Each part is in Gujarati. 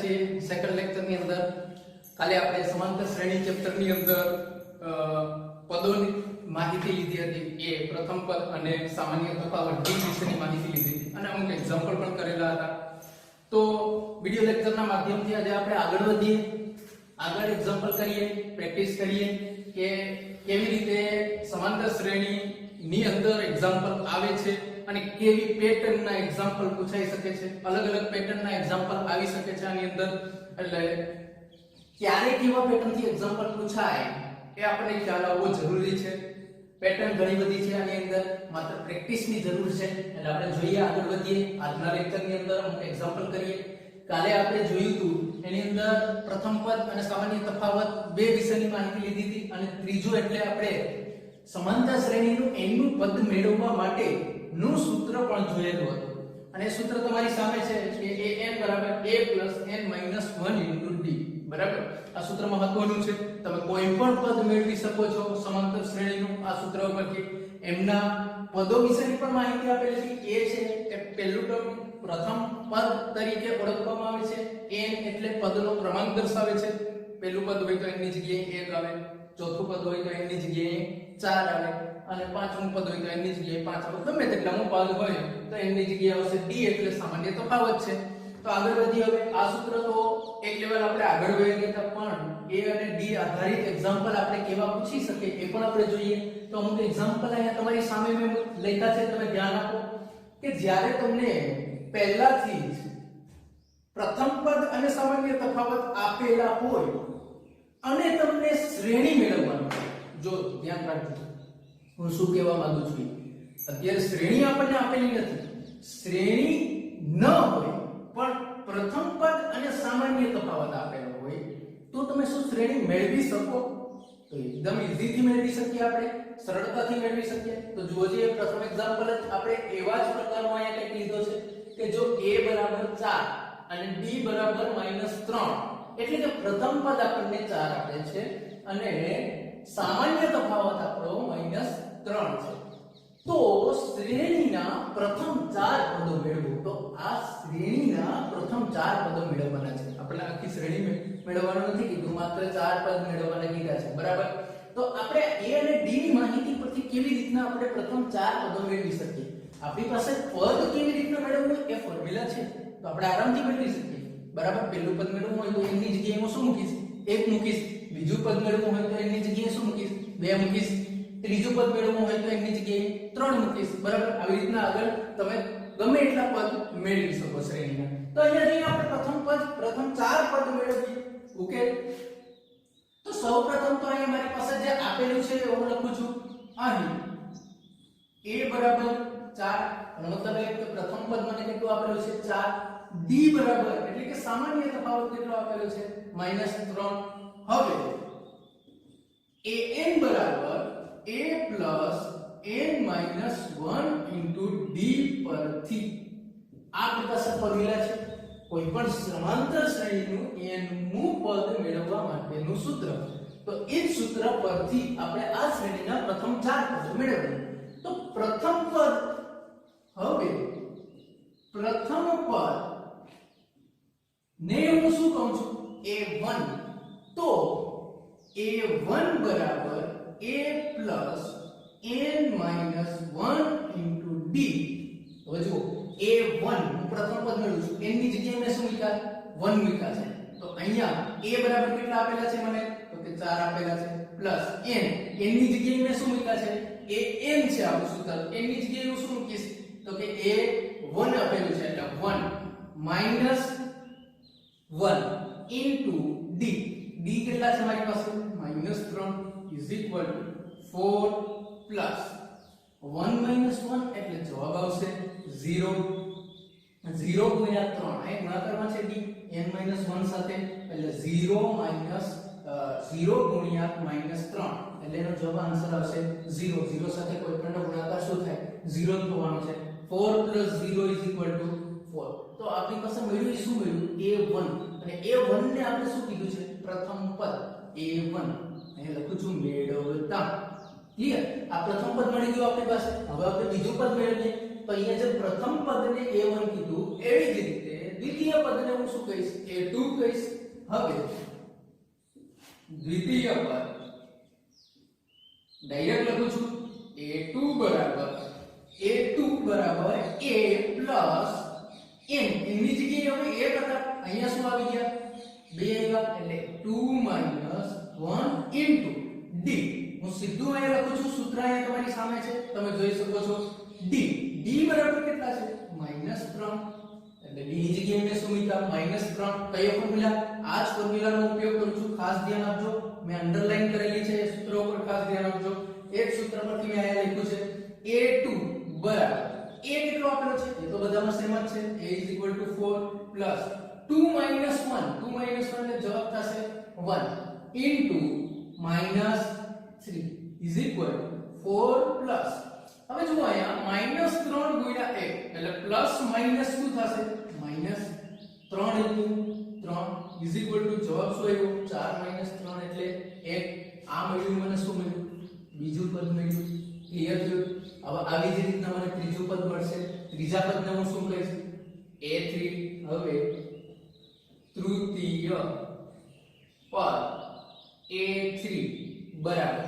છે સેકન્ડ લેક્ચર ની અંદર. કાલે આપણે સમાંતર શ્રેણી ચેપ્ટર ની અંદર પદોની માહિતી લીધી હતી, એ પ્રથમ પદ અને સામાન્ય તફાવત ડી વિશેની માહિતી લીધી હતી અને અમુક એક્ઝામ્પલ પણ કરેલા હતા. તો વિડિયો લેક્ચરના માધ્યમથી આજે આપણે આગળ વધીએ, આગળ એક્ઝામ્પલ કરીએ, પ્રેક્ટિસ કરીએ કે કેવી રીતે સમાંતર શ્રેણી ની અંદર એક્ઝામ્પલ આવે છે અને કેવી પેટર્નના એક્ઝામ્પલ પૂછાઈ શકે છે, અલગ અલગ પેટર્નના એક્ઝામ્પલ આવી શકે છે આની અંદર. એટલે ક્યારે કેવા પેટર્નથી એક્ઝામ્પલ પૂછાય એ આપણને ખ્યાલ આવવો જરૂરી છે. પેટર્ન ઘણી બધી છે આની અંદર, માત્ર પ્રેક્ટિસની જરૂર છે. એટલે આપણે જોઈએ, આગળ વધીએ, આજના લેક્ચરની અંદર અમુક એક્ઝામ્પલ કરીએ. કાલે આપણે જોયું હતું એની અંદર પ્રથમ પદ અને સામાન્ય તફાવત બે વિષયની માહિતી લીધી હતી અને ત્રીજું એટલે આપણે સમાંતર શ્રેણીનું n નું પદ મેળવવા માટે નું સૂત્ર પણ જોયેલું હતું. અને સૂત્ર તમારી સામે છે કે an બરાબર a n - 1 * d બરાબર. આ સૂત્ર મહત્વનું છે. તમે કોઈ પણ પદ મેળવી શકો છો સમાંતર શ્રેણીનું આ સૂત્ર ઉપરથી. એમના પદો વિશેની પણ માહિતી આપેલી છે. a છે એ પહેલું ટર્મ પ્રથમ પદ તરીકે ઓળખવામાં આવે છે. n એટલે પદનો ક્રમાંક દર્શાવે છે. પહેલું પદ હોય તો n ની જગ્યાએ 1 આવે, ચોથું પદ હોય તો n ની જગ્યાએ 4 આવે અને પાંચમું પદ હોય તો n ની જગ્યાએ 5 આવે. ગમે તેટલાનું પદ હોય તો n ની જગ્યાએ આવશે d એટલે સામાન્ય તફાવત છે. તો આગળ વધી. હવે આ સૂત્ર તો એક લેવલ આપણે આગળ વહી ગયા પણ a અને d આધારિત એક્ઝામ્પલ આપણે કેવા પૂછી શકે એ પણ આપણે જોઈએ. તો અમુક એક્ઝામ્પલ અહીંયા તમારી સામે મેં લખ્યા છે, તમે ધ્યાન આપો કે જ્યારે તમને પહેલાથી જ પ્રથમ પદ અને સામાન્ય તફાવત આપેલા હોય અને તમને શ્રેણી મેળવવાનું હોય. જો ધ્યાન રાખજો હું શું કહેવા માંગુ છું. અત્યારે શ્રેણી આપણને આપેલી નથી, શ્રેણી ન હોય પણ પ્રથમ પદ અને સામાન્ય તફાવત આપેલો હોય તો તમે શું શ્રેણી મેળવી શકો? તો એકદમ ઈઝીથી મેળવી શકીએ, આપણે સરળતાથી મેળવી શકીએ. તો જુઓ, જે પ્રથમ એક્ઝામ્પલ જ આપણે એવા જ પ્રકારનો અહીંયા કંઈક લીધો છે કે જો a બરાબર 4 અને d બરાબર -3 એટલે કે પ્રથમ પદ આપણને 4 આપે છે અને સામાન્ય તફાવત આપણો -3 છે. તો શ્રેણીના પ્રથમ 4 પદો મેળવો. તો આ શ્રેણીના પ્રથમ 4 પદો મેળવવાના છે. આપણે આખી શ્રેણી મેળવવાનું નથી કીધું, માત્ર 4 પદ મેળવવાના કીધા છે, બરાબર. તો આપણે a અને d ની માહિતી પરથી કેવી રીતના આપણે પ્રથમ 4 પદો મેળવી શકીએ? આપણી પાસે પદ કેવી રીતના મેળવવું એ ફોર્મ્યુલા છે, તો આપણે આરામથી મેળવી શકીએ, બરાબર. પહેલું પદ મેળવવું હોય તો n ની જગ્યાએ હું શું મૂકીશ? 1 મૂકીશ. બીજું પદ મેળવવું હોય તો n ની જગ્યાએ શું મૂકીશ? 2 મૂકીશ. ત્રીજું પદ મેળવવું હોય તો n ની જગ્યાએ 3 મૂકીશ, બરાબર. આવી રીતના આગળ તમે ગમે એટલા પદ મેળવી શકો શ્રેણીના. તો અહીંયા જઈને આપણે પ્રથમ 4 પદ મેળવીએ. ઓકે, તો સૌપ્રથમ તો અહીંયા મારી પાસે જે આપેલું છે હું લખું છું અહીં a બરાબર 4, મતલબ એ કે પ્રથમ પદ મને કેટલું આપેલું છે? 4. d બરાબર એટલે કે સામાન્ય તફાવત કેટલો આપેલો છે? -3. હવે an બરાબર a n - 1 * d પરથી આપણી પાસે ફોર્મ્યુલા છે કોઈ પણ સમાંતર શ્રેણીનું n મું પદ મેળવવા માટેનું સૂત્ર. તો એ સૂત્ર પરથી આપણે આ શ્રેણીના પ્રથમ 4 પદો મેળવીએ. તો પ્રથમ પદ, હવે પ્રથમ પદ ને હું શું કહું છું? a1. તો a1 બરાબર a n - 1 * d. હવે જુઓ, a1 હું પ્રથમ પદ મેળવું છું, n ની જગ્યાએ મેં શું મૂક્યા? 1 મૂક્યા છે. તો અહીંયા a બરાબર કેટલા આપેલા છે મને? તો કે 4 આપેલા છે, પ્લસ n ની જગ્યાએ મેં શું મૂક્યા છે? a n છે આપણું સૂત્ર. n ની જગ્યાએ હું શું મૂકીશ? તો કે a1 આપેલું છે એટલે 1 - 1 * d. d કેટલા છે મારી પાસે? -3 = 4 પ્લસ 1 - 1 એટલે જવાબ આવશે 0. 0 * 3 અહીં ગુણાકારમાં છે d n - 1 સાથે એટલે 0 * 3 એટલે એનો જવાબ આન્સર આવશે 0. 0 સાથે કોઈ પણ ગુણાકાર શું થાય? 0 જ થવાનો છે. 4 + 0 = 4. તો આપણી પાસે મળ્યું શું મળ્યું? a1. અને a1 ને આપણે શું કીધું છે? પ્રથમ પદ a1. અહીં લખું છું મેળવતા. ક્લિયર? આ પ્રથમ પદ મળી ગયું આપણી પાસે. હવે આપણે બીજું પદ મેળવીએ. તો અહીંયા જે પ્રથમ પદને a1 કીધું એવી જ રીતે દ્વિતીય પદને હું શું કહીશ a2 કહીશ હવે દ્વિતીય પદ ડાયરેક્ટ લખું છું a2 બરાબર a plus n એની જગ્યાએ હવે a કરતા અહીંયા શું આવી ગયા 2 આવ્યા એટલે 2 minus 1 into d હું સીધું અહીંયા લખું છું સૂત્ર અહીંયા તમારી સામે છે તમે જોઈ શકો છો d બરાબર કેટલા છે -3 એટલે d ની જગ્યાએ મેં શું મૂક્યા -3 કયો ફોર્મ્યુલા આ જ ફોર્મ્યુલાનો ઉપયોગ કરું છું ખાસ ધ્યાન આપજો મેં અંડરલાઈન કરેલી છે એ સૂત્ર ઉપર ખાસ ધ્યાન આપજો એક સૂત્ર પરથી મેં અહીંયા લખ્યું છે a2 બરાબર a કેટલો આપેલો છે એ તો બધામાં સેમ જ છે a = 4 plus 2 minus 1 એટલે જવાબ થશે 1 into -3 is equal to 4 plus હવે જુઓ અહીંયા -3 ગુણ્યા 1 એટલે પ્લસ માઈનસ શું થશે -3 into 3 is equal to જવાબ શું આવ્યો 4 - 3 એટલે 1 આ મળ્યું મને શું મળ્યું બીજું પદ મળ્યું ક્લિયર થયું હવે આવી જ રીતના મને ત્રીજું પદ મળશે ત્રીજા પદને હું શું કહીશ a3 હવે તૃતીય પદ a3 બરાબર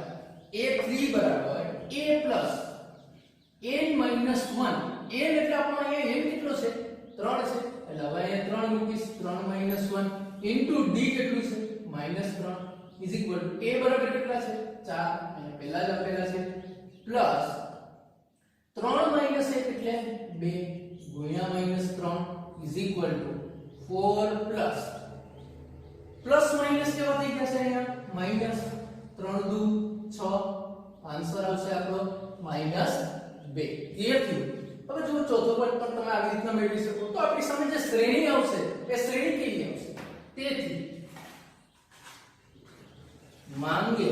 a3 બરાબર a plus n minus 1 n એટલે આપણો અહીંયા n કેટલો છે 3 છે એટલે હવે અહીંયા 3 મૂકીશ 3 minus 1 into d કેટલું છે -3 is equal to a બરાબર કેટલા છે 4 અહીંયા પહેલા જ આપેલા છે plus 3 minus 1 એટલે 2 ગુણ્યા -3 is equal to 4 plus minus કેવા થઈ જશે અહીંયા -3 દુ 6 આન્સર આવશે આપણો -2 ક્લિયર થયું હવે જો ચોથો પદ પણ તમે આવી રીતના મેળવી શકો તો આપણી સામે જે શ્રેણી આવશે એ શ્રેણી કેવી આવશે તેથી માંગે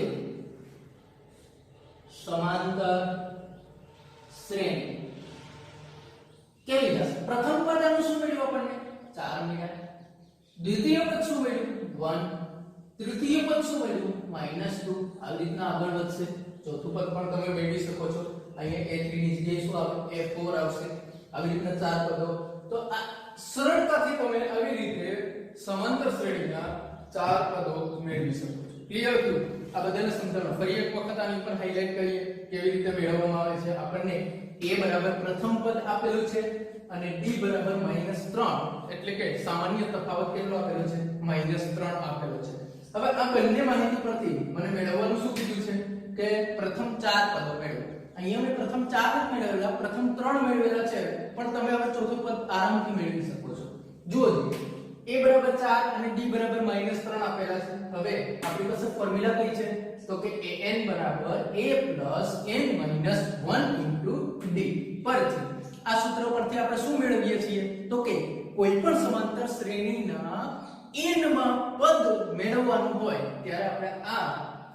સમાંતર શ્રેણી કેવી હશે પ્રથમ પદ આનું શું મળ્યું આપણને 4 મળ્યા દ્વિતીય પદ શું મળ્યું 1 તૃતીય પદ શું મળ્યું -2 આવી રીતના આગળ વધશે ચોથું પદ પણ તમે મેળવી શકો છો અહીંયા a3 ની જગ્યાએ શું આવે a4 આવશે આવી રીતના ચાર પદો તો આ સરળતાથી તમે આવી રીતે સમાંતર શ્રેણીના ચાર પદો મેળવી શકો છો ક્લિયર થયું આ બધાને સમજાવવાનું ફરી એક વખત આની ઉપર હાઇલાઇટ કરીએ કેવી રીતે મેળવવામાં આવે છે આપણને a બરાબર પ્રથમ પદ આપેલું છે અને d બરાબર -3 એટલે કે સામાન્ય તફાવત કેટલો આપેલો છે -3 આપેલો છે હવે આ બંને માહિતી પરથી મને મેળવવાનું શું કીધું છે કે પ્રથમ ચાર પદો મેળવો અહીંયા મેં પ્રથમ 4 જ મેળવેલા પ્રથમ 3 મેળવેલા છે પણ તમે હવે ચોથું પદ આરામથી મેળવી શકો છો જુઓ a બરાબર 4 અને d બરાબર -3 આપેલા છે હવે આપણી પાસે ફોર્મ્યુલા કઈ છે તો કે an બરાબર a plus n minus 1 into d પરથી આ સૂત્ર પરથી આપણે શું મેળવીએ છીએ તો કે કોઈ પણ સમાંતર શ્રેણીના n માં પદ મેળવવાનું હોય ત્યારે આપણે આ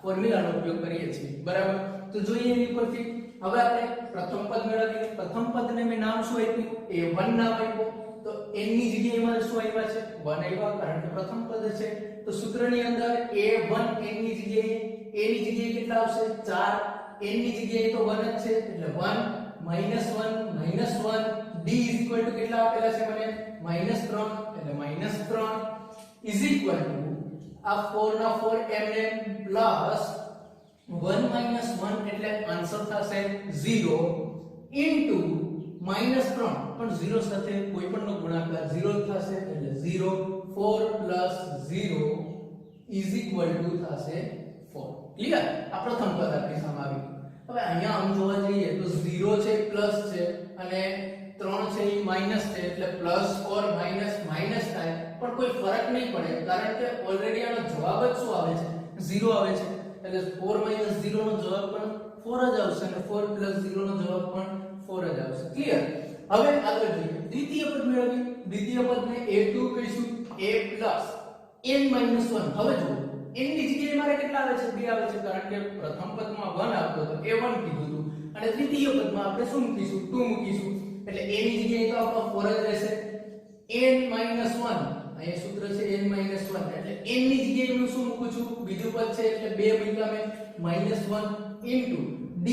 ફોર્મ્યુલાનો ઉપયોગ કરીએ છીએ બરાબર તો જોઈએ એની પરથી હવે આપણે પ્રથમ પદ મેળવીએ પ્રથમ પદને મેં નામ શું આપ્યું a1 નામ આપ્યું તો n ની જગ્યાએ મારે શું આવ્યા છે 1 આવ્યા કારણ કે પ્રથમ પદ છે તો સૂત્રની અંદર a1 n ની જગ્યાએ a ની જગ્યાએ કેટલા આવશે 4 n ની જગ્યાએ તો 1 જ છે એટલે 1 -1 d કેટલા આપેલા છે મને -3 એટલે -3 is equal to આ 4 ના 4 mm plus 1 1 એટલે આન્સર થશે 0 into -3 પણ 0 સાથે કોઈ પણ નો ગુણાકાર 0 થશે એટલે 0 4 plus 0 is equal to થશે 4 ક્લિયર આ પ્રથમ પદ આપણી સામે આવી હવે અહીંયા આમ જોવા જઈએ તો 0 છે પ્લસ છે અને 3 છે એ માઈનસ છે એટલે પ્લસ ઓર માઈનસ માઈનસ થાય પણ કોઈ ફરક નહીં પડે કારણ કે ઓલરેડી આનો જવાબ જ શું આવે છે 0 આવે છે એટલે 4 - 0 નો જવાબ પણ 4 જ આવશે અને 4 + 0 નો જવાબ પણ 4 જ આવશે ક્લિયર હવે આગળ જોઈએ દ્વિતીય પદ મેળવી દ્વિતીય પદને a2 કહીશું a + n - 1 હવે જુઓ n ની જગ્યાએ મારે કેટલા આવે છે 2 આવે છે કારણ કે પ્રથમ પદમાં 1 આપ્યો તો a1 કીધું હતું અને દ્વિતીય પદમાં આપણે શું મૂકીશું 2 મૂકીશું એટલે a ની જગ્યાએ તો આપણો 4 જ રહેશે n - 1 અહીંયા સૂત્ર છે n - 1 એટલે n ની જગ્યાએ હું શું મૂકું છું બીજું પદ છે એટલે 2 મૂક્યા મેં -1 * d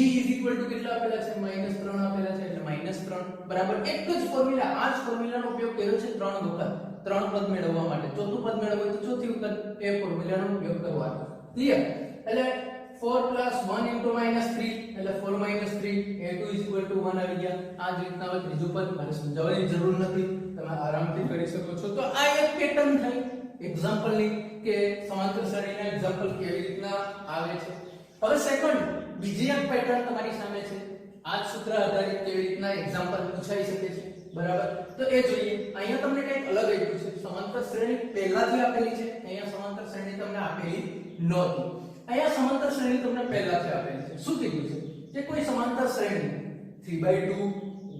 કેટલા આપેલા છે -3 આપેલા છે એટલે -3 બરાબર એક જ ફોર્મ્યુલા આ જ ફોર્મ્યુલાનો ઉપયોગ કર્યો છે 3 વખત 3 પદ મેળવવા માટે ચોથું પદ મેળવવું તો ચોથી વખત એ ફોર્મ્યુલાનો ઉપયોગ કરવાનો ક્લિયર એટલે 4 + 1 * -3 એટલે 4 - 3 a2 1 આવી ગયા આ જ રીતના હવે ત્રીજું પદ મારે સમજાવવાની જરૂર નથી તમે આરામથી કરી શકો છો તો આ એક પેટર્ન થઈ એક્ઝામ્પલ ની કે સમાંતર શ્રેણીના એક્ઝામ્પલ કેવી રીતના આવે છે હવે સેકન્ડ બીજી એક પેટર્ન તમારી સામે છે આ જ સૂત્ર આધારિત કેવી રીતના એક્ઝામ્પલ પૂછાઈ શકે છે બરાબર તો એ જોઈએ અહીંયા તમને કંઈક અલગ આપ્યું છે સમાંતર શ્રેણી પહેલાથી આપેલી છે અહીંયા સમાંતર શ્રેણી તમને આપેલી નહોતી અહીંયા સમાંતર શ્રેણી તમને પહેલાથી આપેલી છે શું કીધું છે કે કોઈ સમાંતર શ્રેણી 3/2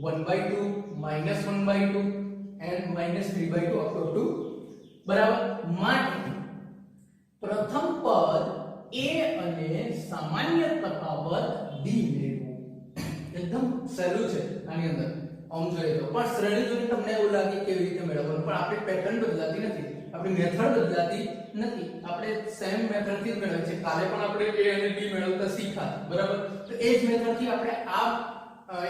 1/2 -1/2 and -3/2 up to બરાબર માટે પ્રથમ પદ a અને સામાન્ય તફાવત d મેળવો એકદમ સહેલું છે આની અંદર આમ જોઈએ તો પણ શ્રેણી જોઈને તમને એવું લાગે કેવી રીતે મેળવવાનું પણ આપણી પેટર્ન બદલાતી નથી આપણી મેથડ બદલાતી નથી આપણે સેમ મેથડ થી મેળવીએ છીએ કાલે પણ આપણે a અને d મેળવતા શીખ્યા બરાબર તો એ જ મેથડ થી આપણે આ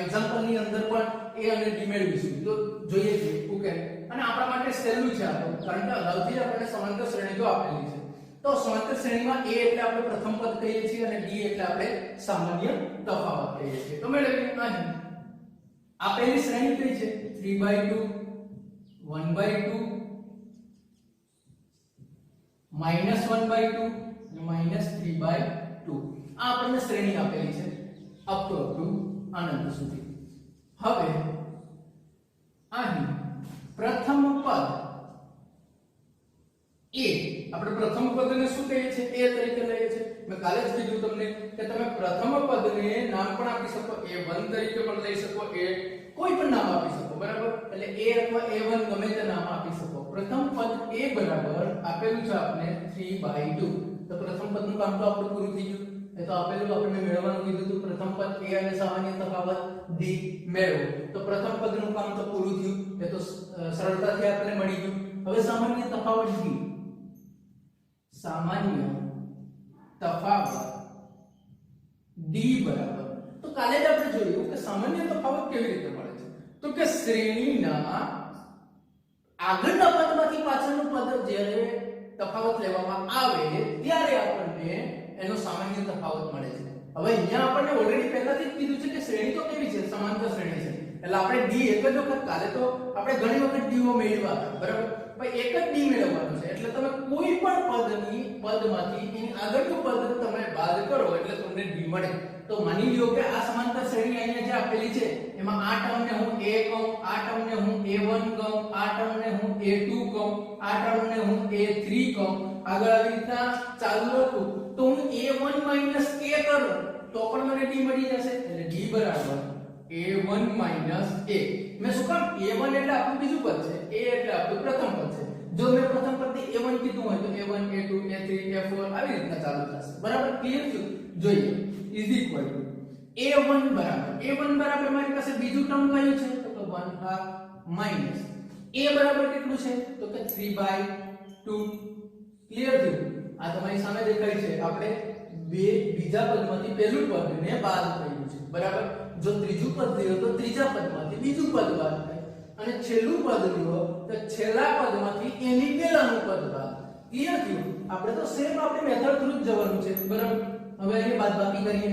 એક્ઝામ્પલ ની અંદર પણ a અને d મેળવીશું તો જોઈએ છે ઓકે અને આપણા માટે સહેલું છે આ કારણ કે અગાઉથી આપણને સમાંતર શ્રેણી તો આપેલી છે તો સમાંતર શ્રેણીમાં a એટલે આપણે પ્રથમ પદ કહીએ છીએ અને d એટલે આપણે સામાન્ય તફાવત કહીએ છીએ તો મેળવીએ અહીં આપેલી શ્રેણી કઈ છે 3/2 1/2 -1/2 અને -3/2 આ આપણને શ્રેણી આપેલી છે અપ ટુ અનંત સુધી હવે અહીં પ્રથમ પદ a આપણે પ્રથમ પદને શું કહીએ છીએ a તરીકે લઈએ છીએ મેં કાલે જ કીધું તમને કે તમે પ્રથમ પદને નામ પણ આપી શકો a1 તરીકે પણ લઈ શકો a કોઈ પણ નામ આપી શકો બરાબર એટલે a અથવા a1 ગમે તે નામ આપી શકો પ્રથમ પદ a બરાબર આપેલું છે આપણે 3/2 તો પ્રથમ પદનું કામ તો આપણું પૂરું થઈ ગયું એ તો આપેલું આપણે મેળવવાનું કીધું હતું પ્રથમ પદ a અને સામાન્ય તફાવત d મેળવો તો પ્રથમ પદનું કામ તો પૂરું થયું એ તો સરળતાથી આપણે મળી ગયું હવે સામાન્ય તફાવત d સામાન્ય તફાવત d બરાબર તો કાલે જ આપણે જોયું કે સામાન્ય તફાવત કેવી રીતે મળે છે તો કે શ્રેણીના આગળના પદમાંથી પાછળનું પદ જ્યારે તફાવત લેવામાં આવે ત્યારે આપણને એનો સામાન્ય તફાવત મળે છે હવે અહીંયા આપણને ઓલરેડી પહેલાથી જ કીધું છે કે શ્રેણી તો કેવી છે સમાંતર શ્રેણી છે એટલે આપણે d એક જ વખત કાલે તો આપણે ઘણી વખત d ઓ મેળવ્યા હતા બરાબર ભાઈ એક જ d મેળવવાનું છે એટલે તમે કોઈ પણ પદમાંથી એની આગળનું પદ તમે બાદ કરો એટલે તમને d મળે તો માની લ્યો કે આ સમાંતર શ્રેણી અહીંયા જે આપેલી છે એમાં આ ટર્મને હું a કહું આ ટર્મને હું a1 કહું આ ટર્મને હું a2 કહું આ ટર્મને હું a3 કહું આગળ આવી રીતના ચાલુ રાખું તો હું a1 a કરું તો પણ મને d મળી જશે એટલે d બરાબર a1 a મેં શું કામ a1 એટલે આપણું બીજું પદ છે a એટલે આપણું પ્રથમ પદ છે જો મેં પ્રથમ પદથી a1 કીધું હોય તો a1 a2 a3 a4 આવી રીતના ચાલુ થશે બરાબર ક્લિયર છે જોઈએ ઇઝ ઇક્વલ ટુ a1 બરાબર મારી પાસે બીજું ટર્મ કયું છે તો 1/2 માઈનસ a બરાબર કેટલું છે તો કે 3/2 ક્લિયર થયું આ તમારી સામે દેખાય છે આપણે બીજા પદમાંથી પહેલું પદને બાદ કર્યું છે બરાબર જો ત્રીજું પદ લ્યો તો ત્રીજા પદમાંથી બીજું પદ બાદ થાય અને છેલ્લું પદ લ્યો તો છેલ્લા પદમાંથી એની પહેલાનું પદ બાદ ક્લિયર થયું આપણે તો સેમ આપણી મેથડ થ્રુ જ જવાનું છે બરાબર હવે અહીં બાદબાકી કરીએ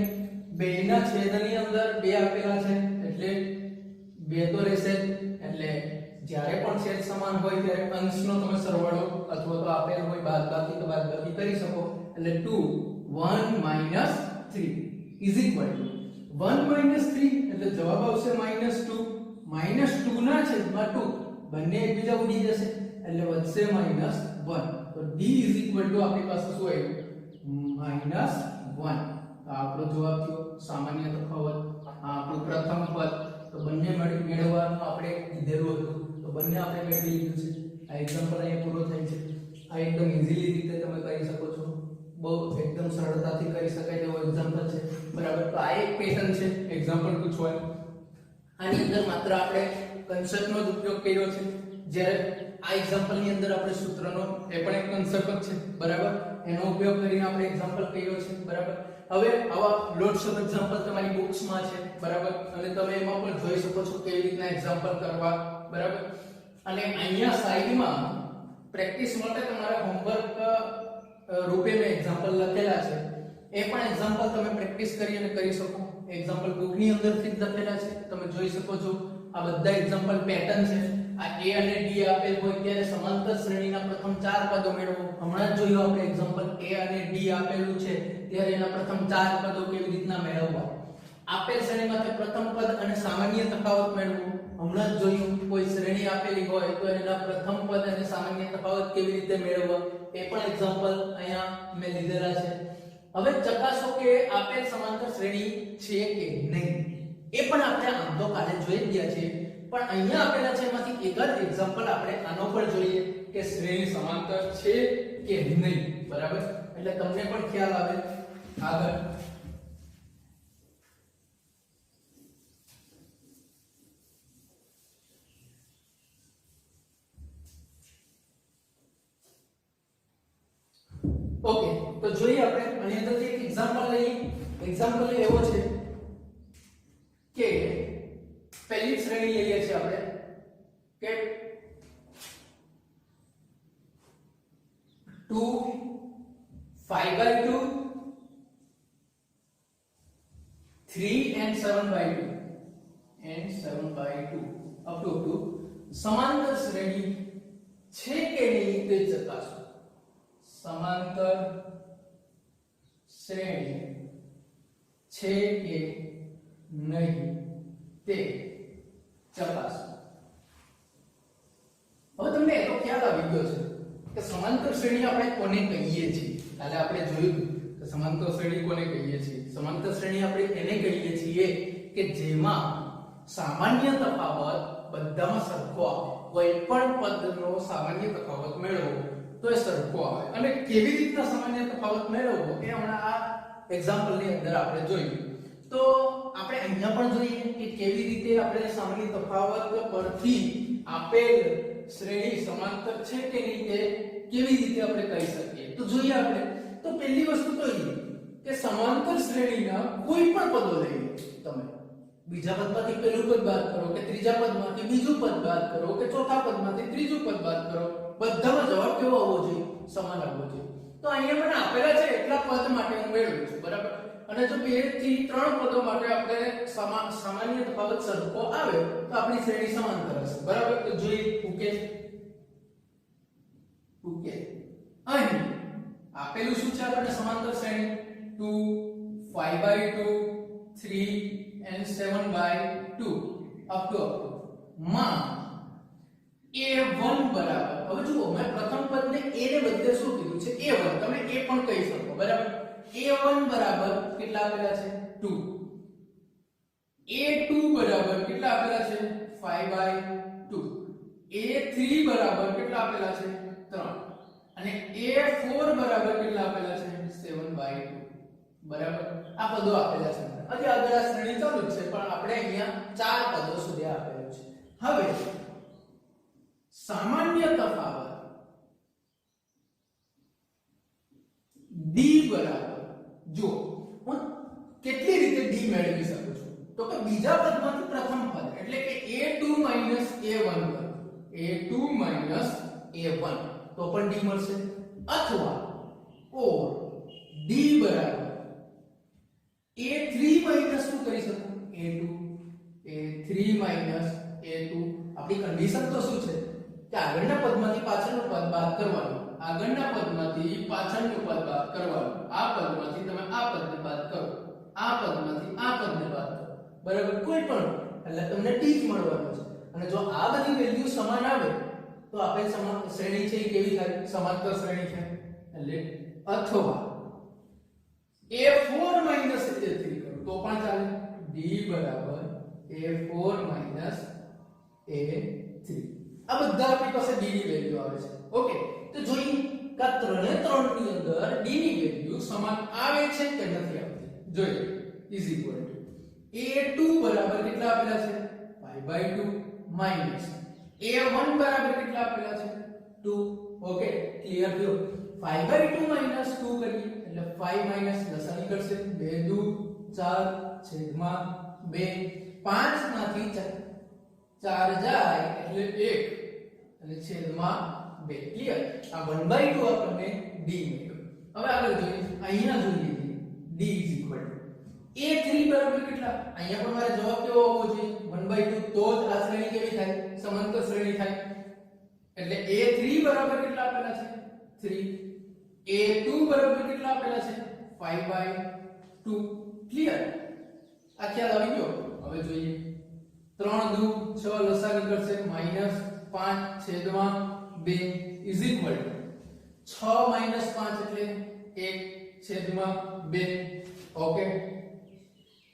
બેના છેદની અંદર 2 આપેલા છે એટલે 2 તો રહેશે એટલે જ્યારે પણ છેદ સમાન હોય ત્યારે અંશનો તમે સરવાળો અથવા તો આપેલ હોય બાદબાકી તો બાદબાકી કરી શકો એટલે 2 1 3 ઇઝ ઇક્વલ ટુ 1 3 એટલે જવાબ આવશે -2 -2 ના છેદમાં 2 બંને એકબીજા ઉડી જશે એટલે વધશે -1 તો d ઇઝ ઇક્વલ ટુ આપણી પાસે શું આવ્યું -1 તો આપણો જવાબ થયો સામાન્ય તફાવત આ આપણું પ્રથમ પદ તો બંને મેળવવાનું આપણે કીધેલું હતું તો બંને આપણે મેળવી લીધું છે આ એક્ઝામ્પલ અહીંયા પૂરો થાય છે આ એકદમ ઈઝીલી રીતે તમે કરી શકો છો બહુ એકદમ સરળતાથી કરી શકાય તેવો એક્ઝામ્પલ છે બરાબર તો આ એક પેટર્ન છે એક્ઝામ્પલ પૂછવાનું આની અંદર માત્ર આપણે કન્સેપ્ટનો જ ઉપયોગ કર્યો છે જ્યારે આ એક્ઝામ્પલ ની અંદર આપણે સૂત્રનો એ પણ એક કન્સેપ્ટ છે, બરાબર, એનો ઉપયોગ કરીને આપણે એક્ઝામ્પલ કર્યો છે, બરાબર. હવે આવા લોટ્સ ઓફ એક્ઝામ્પલ તમારી બુક્સમાં છે, બરાબર, અને તમે એમાં પણ જોઈ શકો છો કેવી રીતના એક્ઝામ્પલ કરવા, બરાબર. અને અહીંયા સાઈડમાં પ્રેક્ટિસ માટે તમારા હોમવર્ક રૂપે મેં એક્ઝામ્પલ લખેલા છે, એ પણ એક્ઝામ્પલ તમે પ્રેક્ટિસ કરી અને કરી શકો. એક્ઝામ્પલ બુક ની અંદરથી જ લખેલા છે, તમે જોઈ શકો છો. આ બધા એક્ઝામ્પલ પેટર્ન છે. આ a અને d આપેલ હોય ત્યારે સમાંતર શ્રેણીના પ્રથમ 4 પદો મેળવો. હમણાં જ જોયું આપણે એક્ઝામ્પલ a અને d આપેલું છે ત્યારે એના પ્રથમ 4 પદો કેવી રીતના મેળવવા. આપેલ શ્રેણીમાંથી પ્રથમ પદ અને સામાન્ય તફાવત મેળવો. હમણાં જ જોયું કોઈ શ્રેણી આપેલી હોય તો એના પ્રથમ પદ અને સામાન્ય તફાવત કેવી રીતે મેળવવા, એ પણ એક્ઝામ્પલ અહીંયા મેં લીધેલા છે. હવે ચકાસો કે આપેલ સમાંતર શ્રેણી છે કે નહીં, એ પણ આપણે આમ તો કાલે જોઈ ગયા છે, પણ અહીંયા આપેલા છે એમાંથી એક જ એક્ઝામ્પલ આપણે આનો પર જોઈએ કે શ્રેણી સમાંતર છે કે નહીં, બરાબર. એટલે તમને પણ ખ્યાલ આવે. આગળ ઓકે, તો જોઈએ આપણે આની અંદરથી એક એક્ઝામ્પલ લઈએ. એક્ઝામ્પલ એવો છે કે પહેલી શ્રેણી લઈએ છીએ આપણે કે 2 5/2 3 and 7/2 up to સમાંતર શ્રેણી છે કે નહીં તે ચકાસો. સમાંતર શ્રેણી છે કે નહીં તે ચકાસો. હવે તમને એ તો ખ્યાલ આવી ગયો છે કે સમાંતર શ્રેણી આપણે કોને કહીએ છીએ. કાલે આપણે જોયું કે સમાંતર શ્રેણી કોને કહીએ છીએ. સમાંતર શ્રેણી આપણે એને કહીએ છીએ કે જેમાં સામાન્ય તફાવત બધામાં સરખો આવે. કોઈ પણ પદનો સામાન્ય તફાવત મેળવો તો એ સરખો આવે. અને કેવી રીતના સામાન્ય તફાવત મેળવવો એ હમણાં આ એક્ઝામ્પલ ની અંદર આપણે જોયું. તો આપણે અહીંયા પણ જોઈએ કે કેવી રીતે આપણે સામાન્ય તફાવત પરથી આપેલ શ્રેણી સમાંતર છે કે નહીં તે કેવી રીતે આપણે કહી શકીએ. તો જોઈએ આપણે. તો પહેલી વસ્તુ તો એ કે સમાંતર શ્રેણીના કોઈ પણ પદો લઈ લો તમે. બીજા પદમાંથી પહેલું પદ બાદ કરો કે ત્રીજા પદમાંથી બીજું પદ બાદ કરો કે ચોથા પદમાંથી ત્રીજું પદ બાદ કરો, બધામાં જવાબ કેવો આવવો જોઈએ? સમાન આવવો જોઈએ. તો અહીંયા મને આપેલા છે એટલા પદ માટે હું મેળવું છું, બરાબર. અને જો 2 થી 3 પદો માટે આપણે સામાન્ય તફાવત સરખો આવે તો આપણી શ્રેણી સમાંતર હશે, બરાબર. તો જોઈએ ઉકેલ. અહીં આપેલું શું છે આપણે સમાંતર શ્રેણી 2 5/2 3 and 7/2 up to માં a1 બરાબર. હવે જુઓ મેં પ્રથમ પદને a ને બદલે શું કીધું છે? a1. તમે a પણ કહી શકો, બરાબર. a1 બરાબર કેટલા આપેલા છે? 2. a2 બરાબર કેટલા આપેલા છે? 5/2. a3 બરાબર કેટલા આપેલા છે? 3. અને a4 બરાબર કેટલા આપેલા છે? 7/2. બરાબર. આ પદો આપેલા છે. હજી આગળ આ શ્રેણી ચાલુ જ છે, પણ આપણે અહીંયા 4 પદો સુધી આપેલું છે. હવે સામાન્ય તફાવત d બરાબર, જો હું કેટલી રીતે d મેળવી શકું છું? તો કે બીજા પદમાંથી પ્રથમ પદ એટલે કે a2 - a1 પર a2 - a1 તો પણ d મળશે. અથવા ઓર d બરાબર a3 માઈનસ શું કરી શકું? a2 minus a2. આપણી કન્ડિશન તો શું છે કે આગળના પદમાંથી પાછળનું પદ બાદ કરવાનું, આગળના પદમાંથી પાછળનું પદ બાદ કરવાનું, આ પદમાંથી તમે આ પદને બાદ કરો, આ પદમાંથી આ પદને બાદ કરો, બરાબર. કોઈ પણ એટલે તમને t જ મળવાનું છે. અને જો આ બધી વેલ્યુ સમાન આવે તો આપેલ શ્રેણી છે એ કેવી થાય? સમાંતર શ્રેણી છે. એટલે અથવા a4 - a3 કરો તો પણ ચાલે. d બરાબર a4 - a3. આ બધા આપણી પાસે d ની વેલ્યુ આવે છે. ઓકે, તો જોઈએ કે આ 3 ની અંદર d ની વેલ્યુ સમાન આવે છે કે નથી આવતી. જોઈએ ઇઝ ઇક્વલ ટુ a2 બરાબર કેટલા આપેલા છે? 5/2 માઈનસ a1 બરાબર કેટલા આપેલા છે? 2 ઓકે ક્લિયર થયો 5/2 minus 2 કરીએ એટલે 5 minus લસા નીકળશે 2 2 4 છેદમાં 2 5 માંથી 4 જાય એટલે 1 અને છેદમાં 2 ક્લિયર આ 1/2 આપણને d મળ્યો હવે આગળ જોઈએ અહીંયા જોઈએ d a3 બરાબર કેટલા અહીંયા પણ મારે જવાબ કેવો આવવો જોઈએ 1/2 તો જ આ શ્રેણી કેવી થાય સમાંતર શ્રેણી થાય એટલે a3 બરાબર કેટલા આપેલા છે 3 a2 બરાબર કેટલા આપેલા છે 5/2 ક્લિયર આ ખ્યાલ આવી ગયો હવે જોઈએ 3 દુ 6 લસા નીકળશે -5 છેદમાં 2 ઇઝ ઇક્વલ ટુ 6 - 5 એટલે 1 છેદમાં 2 ઓકે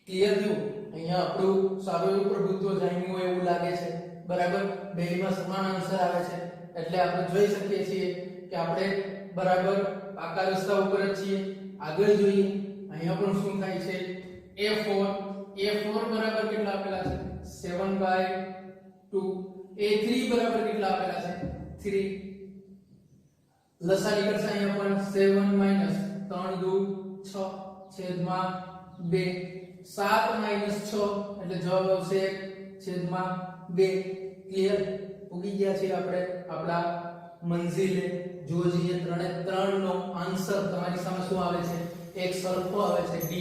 ક્લિયર થયું અહીંયા આપણું સારું એવું પ્રભુત્વ જામ્યું હોય એવું લાગે છે બરાબર બેયમાં સમાન આન્સર આવે છે એટલે આપણે જોઈ શકીએ છીએ કે આપણે બરાબર પાકા રસ્તા ઉપર જ છીએ આગળ જોઈએ અહીંયા પણ શું થાય છે a4 બરાબર કેટલા આપેલા છે 7/2 a3 બરાબર કેટલા આપેલા છે 3 લસા નીકળશે અહીંયા પણ 7 - 3 દુ 6 છેદમાં 2 7 - 6 એટલે જવાબ આવશે 1 છેદમાં 2 ક્લિયર ઉગી ગયા છે આપણે આપણા મંઝિલે જો જોઈએ 3 નો આન્સર તમારી સામે શું આવે છે એક સરખો આવે છે d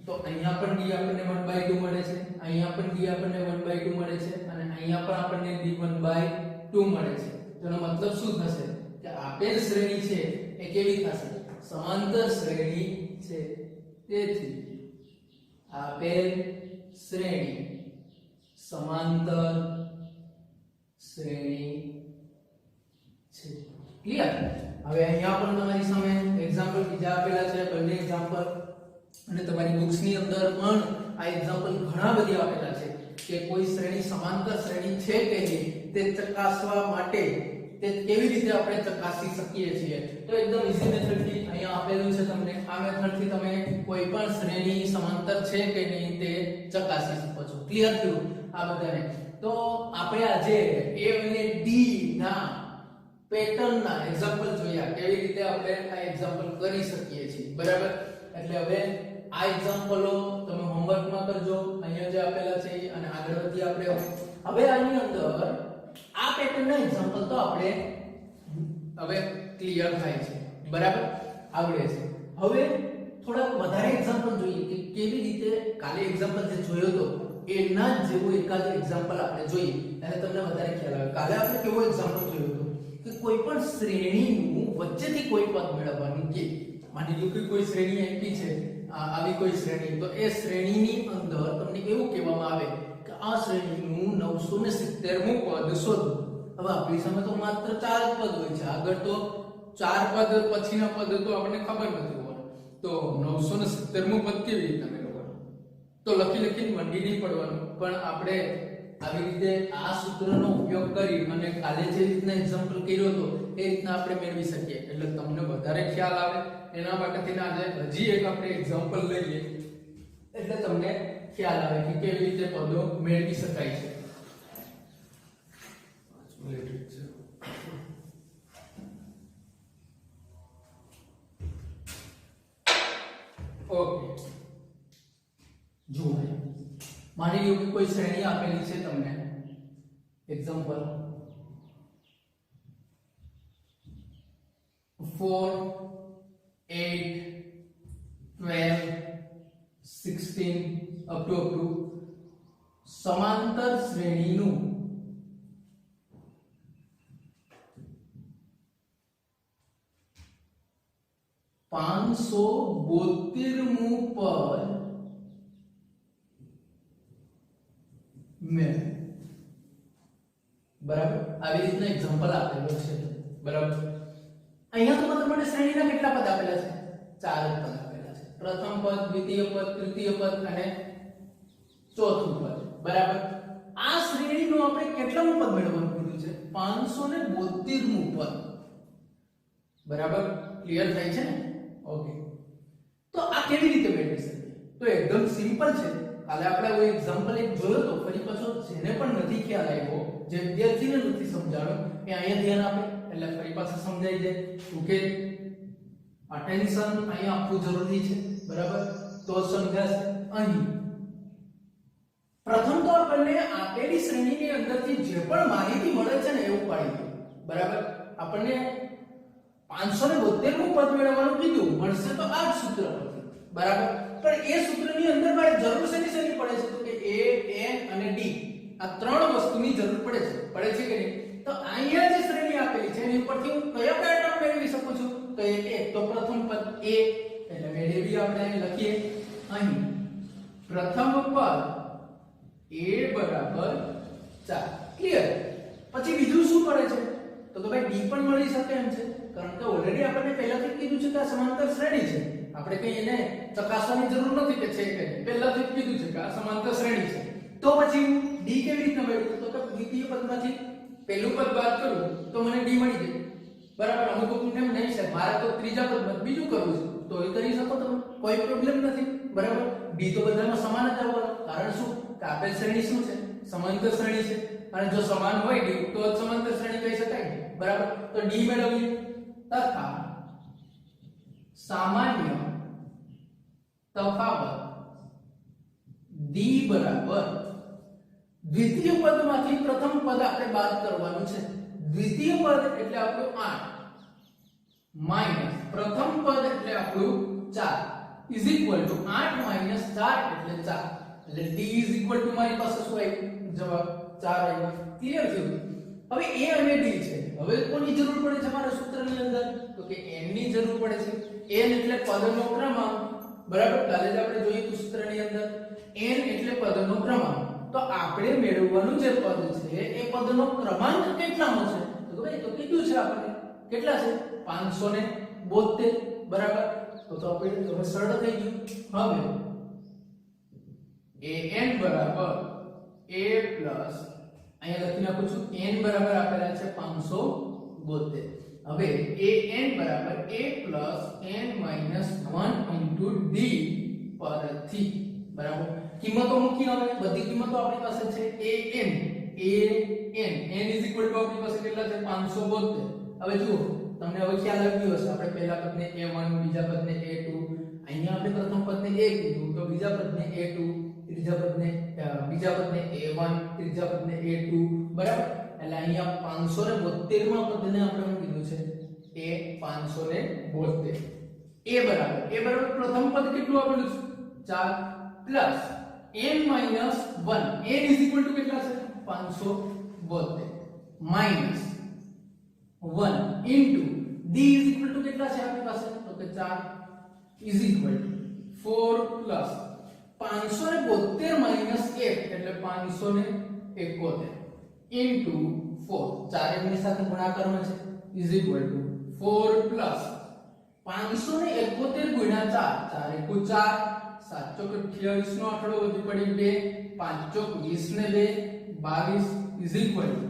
તો અહીંયા પણ d આપણને 1/2 મળે છે અહીંયા પણ d આપણને 1/2 મળે છે અને અહીંયા પણ આપણને d 1/2 મળે છે તેનો મતલબ શું થશે કે આપેલ શ્રેણી છે એ કેવી થશે સમાંતર શ્રેણી છે તેથી આપેલ શ્રેણી સમાંતર શ્રેણી છે ક્લિયર હવે અહીંયા પણ તમારી સામે એક્ઝામ્પલ બીજા આપેલા છે બંને એક્ઝામ્પલ અને તમારી બુક્સ ની અંદર પણ આ એક્ઝામ્પલ ઘણા બધા આપેલા છે કે કોઈ શ્રેણી સમાંતર શ્રેણી છે કે નહીં તે ચકાસવા માટે તે કેવી રીતે આપણે ચકાસી શકીએ છીએ તો એકદમ ઈઝી મેથડ થી અહીંયા આપેલું છે તમને આ મેથડ થી તમે કોઈ પણ શ્રેણી સમાંતર છે કે નહીં તે ચકાસી શકો છો ક્લિયર થયું આ બધાને તો આપણે આજે a અને d ના પેટર્ન ના એક્ઝામ્પલ જોયા કેવી રીતે આપણે આ એક્ઝામ્પલ કરી શકીએ છીએ બરાબર એટલે હવે આ એક્ઝામ્પલો તમે હોમવર્કમાં કરજો અહીંયા જે આપેલા છે અને આગળ વધી આપણે હવે આની અંદર આ પેટર્નના એક્ઝામ્પલ તો આપણે હવે ક્લિયર થાય છે બરાબર આવડે છે હવે થોડા વધારે એક્ઝામ્પલ જોઈએ કે કેવી રીતે કાલે એક્ઝામ્પલ જે જોયો તો એના જ જેવો એકાદ એક્ઝામ્પલ આપણે જોઈએ એટલે તમને વધારે ખ્યાલ આવે કાલે આપણે કેવો એક્ઝામ્પલ જોયો તો કે કોઈ પણ શ્રેણીનું વચ્ચેથી કોઈ પદ મેળવવાનું કે માની લો કે કોઈ શ્રેણી આપી છે આવી કોઈ શ્રેણી તો એ શ્રેણીની અંદર તમને એવું કહેવામાં આવે કે આ શ્રેણીનું 970મું પદ શોધો હવે આપણી સામે તો માત્ર 4 પદ હોય છે આગળ તો 4 પદ પછીના પદ તો આપણને ખબર નથી હોવાનું તો 970મું પદ કેવી રીતે મેળવવાનું તો લખીને મંડી નહીં પડવાનું પણ આપણે આવી રીતે આ સૂત્રનો ઉપયોગ કરી અને કાલે જે રીતના એક્ઝામ્પલ કર્યો હતો એ રીતના આપણે મેળવી શકીએ એટલે તમને વધારે ખ્યાલ આવે એના માટે થઈને આજે હજી એક આપણે એક્ઝામ્પલ લઈએ એટલે તમને ખ્યાલ આવે કે કેવી રીતે પદો મેળવી શકાય છે ઓકે જુઓ માની લો કે કોઈ શ્રેણી આપેલી છે તમને એક્ઝામ્પલ 4 8 12 16 અપ ટુ સમાંતર શ્રેણીનું પાંચસો 572મું પદ મેં બરાબર આવી રીતના એક્ઝામ્પલ આપેલો છે બરાબર અહીંયા તો મતલબ મને શ્રેણીના કેટલા પદ આપેલા છે 4 પદ આપેલા છે પ્રથમ પદ દ્વિતીય પદ તૃતીય પદ અને ચોથું પદ બરાબર આ શ્રેણીનું આપણે કેટલામું પદ મેળવવાનું કીધું છે 572મું પદ બરાબર ક્લિયર થાય છે ને ઓકે તો આ કેવી રીતે મેળવી શકીએ તો એકદમ સિમ્પલ છે કાલે આપણે કોઈ એક્ઝામ્પલ એક જોયો તો ફરી પાછો જેને પણ નથી ખ્યાલ આવ્યો જે વિદ્યાર્થીને નથી સમજાણો એ અહીંયા ધ્યાન આપે એટલે ફરી પાછું સમજાઈ જાય. ઓકે, અટેન્શન અહીંયા આપવું જરૂરી છે, બરાબર, તો સમજાશે. અહીં પ્રથમ તો આપણને આપેલી શ્રેણીની અંદરથી જે પણ માહિતી મળે છે ને એવું પાડી દો, બરાબર. આપણને 572 નું પદ મેળવવાનું કીધું, મળશે તો આ જ સૂત્ર પરથી, બરાબર. પણ એ સૂત્રની અંદર મારે જરૂર શેની પડે છે? તો કે a n અને d આ ત્રણ વસ્તુની જરૂર પડે છે કે નહીં? તો અહીંયા જે શ્રેણી આપેલી છે એની ઉપરથી હું કયા ટર્મ મેળવી શકું છું? તો એક તો પ્રથમ પદ a, એટલે મેળવી આપણે અહીં લખીએ. અહીં પ્રથમ પદ a બરાબર 4. ક્લિયર? પછી બીજું શું પડે છે? તો ભાઈ d પણ મળી શકે એમ છે, કારણ કે ઓલરેડી આપણે પહેલાથી કીધું છે કે આ સમાંતર શ્રેણી છે. આપણે કઈ એને ચકાસવાની જરૂર નથી કે છે કે પહેલાથી જ કીધું છે કે આ સમાંતર શ્રેણી છે. તો પછી હું d કેવી રીતે મેળવું? તો કે દ્વિતીય પદમાંથી પહેલું પદ બાદ કરું તો મને d મળી જાય, બરાબર. અમુક એમ નહીં છે, મારે તો ત્રીજા પદમાં બીજું કરવું છે, તો એ કરી શકો તમે, કોઈ પ્રોબ્લેમ નથી, બરાબર. d તો બધામાં સમાન જ આવવાનો, કારણ શું કે આપેલ શ્રેણી શું છે? સમાંતર શ્રેણી છે, અને જો સમાન હોય d તો સમાંતર શ્રેણી કહી શકાય, બરાબર. તો d મેળવીએ તથા સામાન્ય તફાવત d બરાબર દ્વિતીય પદમાંથી પ્રથમ પદ આપણે બાદ કરવાનું છે. દ્વિતીય પદ એટલે આપણું 8 માઈનસ પ્રથમ પદ એટલે આપણું 4 ઇઝ ઇક્વલ ટુ 8 માઈનસ 4 એટલે 4. એટલે d ઇઝ ઇક્વલ ટુ મારી પાસે શું આવ્યું? જવાબ 4 આવ્યો. ક્લિયર થયું? હવે a અને d છે. હવે કોની જરૂર પડે છે મારા સૂત્રની અંદર? તો કે n ની જરૂર પડે છે. n એટલે પદનો ક્રમાંક, બરાબર. કાલે જ આપણે જોયું હતું સૂત્રની અંદર n એટલે પદનો ક્રમાંક. તો આપણે મેળવવાનું જે પદ છે એ પદનો ક્રમાંક કેટલાનો છે? તો ભાઈ તો કેટલું છે? આપણે કેટલા છે? 572, બરાબર. તો આપણે હવે સરળ થઈ ગયું. હવે an બરાબર a પ્લસ અહીંયા લખી નાખું છું n બરાબર આપેલા છે 572. હવે an બરાબર a plus n minus 1 into d પરથી, બરાબર. કિંમતો મૂકી, હવે બધી કિંમતો આપણી પાસે છે. an n is equal to આપણી પાસે કેટલા છે? 572. હવે જુઓ, તમને હવે ખ્યાલ આવ્યો હશે. આપણે પહેલા પદને a1, બીજા પદને a2, અહીંયા આપણે પ્રથમ પદને a કીધું, તો બીજા પદને a2, બીજા પદને a1, ત્રીજા પદને a2, બરાબર. એટલે અહીંયા 572 માં પદને આપણે શું કીધું છે? a 572. a બરાબર પ્રથમ પદ કેટલું આપેલું છે? 4 plus n minus 1. n is equal to કેટલા છે? 572 minus 1 into d is equal to કેટલા છે આપણી પાસે? તો કે 4 is equal to 4 plus 572 minus 1 એટલે 571 ઇન્ટુ 4. 4 એમની સાથે ગુણાકારમાં છે, ઇઝ ઇક્વલ ટુ 4 પ્લસ 571 ગુણ્યા 4, 4 * 4, 7 * 28 નો આંકડો વધી પડી 2, 5 * 20 ને 2, 22 ઇઝ ઇક્વલ ટુ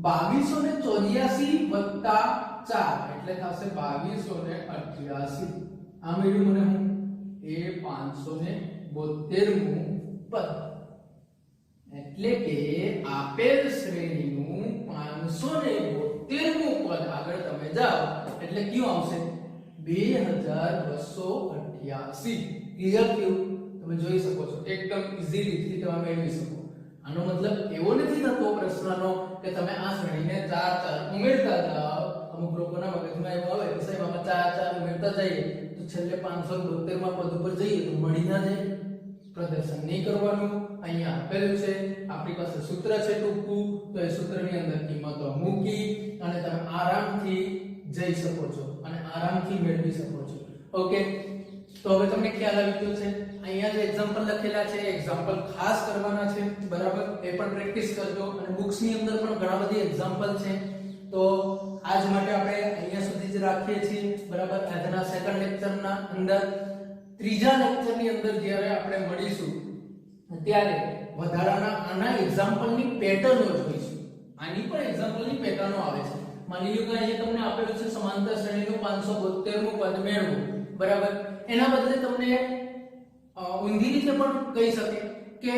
2284 વત્તા 4 એટલે થશે 2288. આ મળ્યું મને હું એ 572 મું પદ. એટલે કે આપેલ શ્રેણીનું 572 મું પદ આગળ તમે જાઓ એટલે કયું આવશે? 2288. ક્લિયર થયું? તમે જોઈ શકો છો, એકદમ ઈઝીલી થી તમે મેળવી શકો. આનો મતલબ એવો નથી થતો પ્રશ્નનો કે તમે આ શ્રેણીને 4 ઉમેરતા જાઓ. અમુક લોકોના મગજમાં એવું આવે કે સાહેબ આમાં 4 ઉમેરતા જઈએ તો છેલ્લે 572 માં પદ ઉપર જઈએ તો મળી ના જાય. પ્રદર્શન નહીં કરવાનું. અહીંયા આપેલું છે, આપણી પાસે સૂત્ર છે ટૂંકું, તો એ સૂત્રની અંદર કિંમતો મૂકી અને તમે આરામથી જઈ શકો છો અને આરામથી મેળવી શકો છો. ઓકે, તો હવે તમને ખ્યાલ આવી ગયો છે. અહીંયા જે એક્ઝામ્પલ લખેલા છે એક્ઝામ્પલ ખાસ કરવાના છે, બરાબર. એ પણ પ્રેક્ટિસ કરજો અને બુક્સ ની અંદર પણ ઘણા બધી એક્ઝામ્પલ છે. તો આજ માટે આપણે અહીંયા સુધી જ રાખીએ છીએ, બરાબર. આજના સેકન્ડ લેક્ચરના અંદર ત્રીજા લેક્ચરની અંદર જ્યારે આપણે મળીશું ત્યારે વધારાના આના એક્ઝામ્પલની પેટર્નો જોઈશું. આની પણ એક્ઝામ્પલની પેટર્નો આવે છે. માની લો કે અહીંયા તમને આપેલું છે સમાંતર શ્રેણીનું 572 મું પદ મેળવો, બરાબર. એના બદલે તમને ઊંધી રીતે પણ કહી શકે કે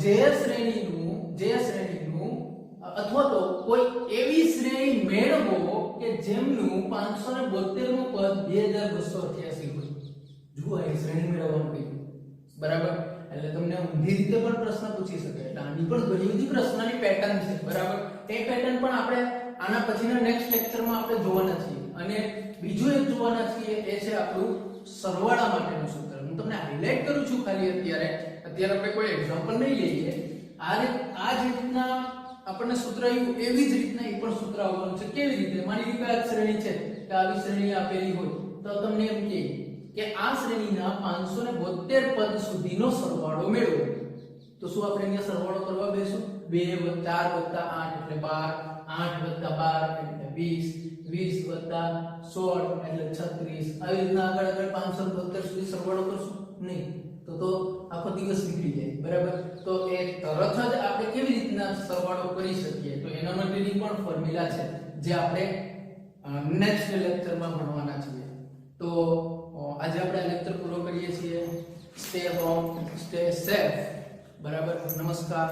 જે શ્રેણીનું અથવા તો કોઈ એવી શ્રેણી મેળવો કે જેમનું 572મું પદ 2288 હોય. જુઓ એ શ્રેણી મેળવવાનું કીધું, બરાબર. એટલે તમને ઊંધી રીતે પણ પ્રશ્ન પૂછી શકે. એટલે આની પણ ઘણી બધી પ્રશ્નની પેટર્ન છે, બરાબર. એ પેટર્ન પણ આપણે આના પછીના નેક્સ્ટ લેક્ચરમાં આપણે જોવાના છીએ. અને બીજું એક જોવાના છીએ એ છે આપણું સરવાળા માટેનું સૂત્ર. હું તમને હાઇલાઇટ કરું છું ખાલી અત્યારે આપણે કોઈ એક્ઝામ્પલ નહીં લઈએ. આ જ રીતના આપણને સૂત્ર આવ્યું એવી જ રીતના એ પણ સૂત્ર આવવાનું છે. કેવી રીતે? માની લો કે આ શ્રેણી છે, કે આવી શ્રેણી આપેલી હોય તો તમને એમ કહે કે આ શ્રેણીના 572 પદ સુધીનો સરવાળો મેળવો. તો શું આપણે અહીંયા સરવાળો કરવા બેસું? 2 4 8 એટલે 12, 8 12 એટલે 20, 20 16 એટલે 36. આવી રીતના આગળ 572 સુધી સરવાળો કરશું નહીં તો આખો દિવસ નીકળી જાય, બરાબર. તો એ તરત જ આપણે કેવી રીતના સરવાળો કરી શકીએ? તો એના માટેની પણ ફોર્મ્યુલા છે જે આપણે નેક્સ્ટ લેક્ચરમાં ભણવાના છીએ. તો આજે આપણે લેક્ચર પૂરો કરીએ છીએ. સ્ટે હોમ, સ્ટે સેફ, બરાબર. નમસ્કાર.